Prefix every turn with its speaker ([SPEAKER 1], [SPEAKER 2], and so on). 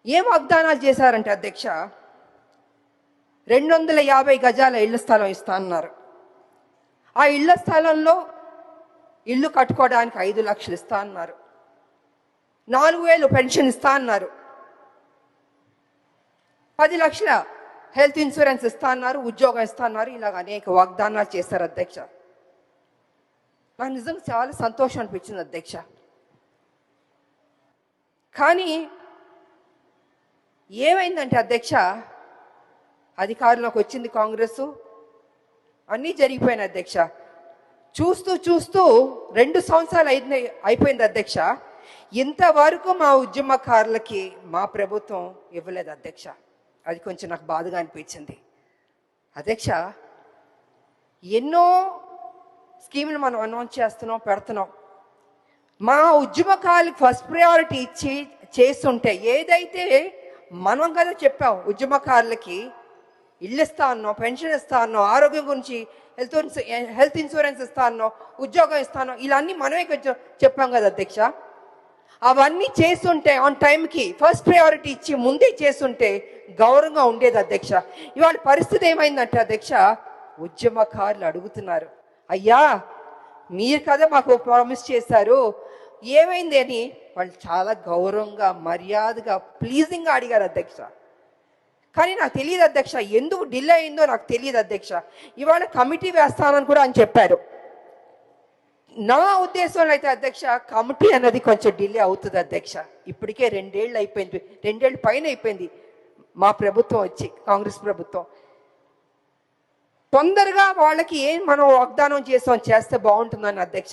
[SPEAKER 1] ఏం వాగ్దానాలు చేశారంటే అధ్యక్ష, 250 గజాల ఇళ్ల స్థలం ఇస్తా అన్నారు. ఆ ఇళ్ల స్థలంలో ఇల్లు కట్టుకోవడానికి 5 లక్షలు ఇస్తా అన్నారు. 4,000 పెన్షన్ ఇస్తా అన్నారు. 10 లక్షల హెల్త్ ఇన్సూరెన్స్ ఇస్తా అన్నారు. ఉద్యోగం ఇస్తా అన్నారు. ఇలాగ అనేక వాగ్దానాలు చేశారు అధ్యక్ష. నాకు నిజంగా చాలా సంతోషం అనిపించింది అధ్యక్ష. కానీ ఏమైందంటే అధ్యక్ష, అధికారంలోకి వచ్చింది కాంగ్రెస్, అన్నీ జరిగిపోయినాయి అధ్యక్ష. చూస్తూ చూస్తూ 2 సంవత్సరాలు అయిపోయింది అధ్యక్ష. ఇంతవరకు మా ఉద్యమకారులకి మా ప్రభుత్వం ఇవ్వలేదు అధ్యక్ష. అది కొంచెం నాకు బాధగా అనిపించింది అధ్యక్ష. ఎన్నో స్కీములు మనం అనౌన్స్ చేస్తున్నాం, పెడుతున్నాం. మా ఉద్యమకారులకు ఫస్ట్ ప్రయారిటీ ఇచ్చి చేస్తుంటే, ఏదైతే మనం కదా చెప్పాం ఉద్యమకారులకి ఇల్లు ఇస్తా అన్నాం, పెన్షన్ ఇస్తా అన్నాం, ఆరోగ్యం గురించి హెల్త్ ఇన్సూరెన్స్ ఇస్తా అన్నాం, ఉద్యోగం ఇస్తాను, ఇలా అన్నీ మనమే కొంచెం చెప్పాం కదా అధ్యక్ష. అవన్నీ చేస్తుంటే ఆన్ టైంకి ఫస్ట్ ప్రయారిటీ ఇచ్చి ముందే చేస్తుంటే గౌరవంగా ఉండేది అధ్యక్ష. ఇవాళ పరిస్థితి ఏమైందంటే అధ్యక్ష, ఉద్యమకారులు అడుగుతున్నారు, అయ్యా మీరు కదా మాకు ప్రామిస్ చేశారు, ఏమైంది అని వాళ్ళు చాలా గౌరవంగా మర్యాదగా ప్లీజింగ్గా అడిగారు అధ్యక్ష. కానీ నాకు తెలియదు అధ్యక్ష, ఎందుకు డిలే అయిందో నాకు తెలియదు అధ్యక్ష. ఇవాళ కమిటీ వేస్తానని కూడా అని చెప్పారు. నా ఉద్దేశంలో అయితే అధ్యక్ష, కమిటీ అన్నది కొంచెం డిలే అవుతుంది అధ్యక్ష. ఇప్పటికే 2 ఏళ్ళు అయిపోయింది, 2 ఏళ్ళు పైన అయిపోయింది మా ప్రభుత్వం వచ్చి, కాంగ్రెస్ ప్రభుత్వం. తొందరగా వాళ్ళకి ఏం మనం వాగ్దానం చేస్తే బాగుంటుందని అధ్యక్ష.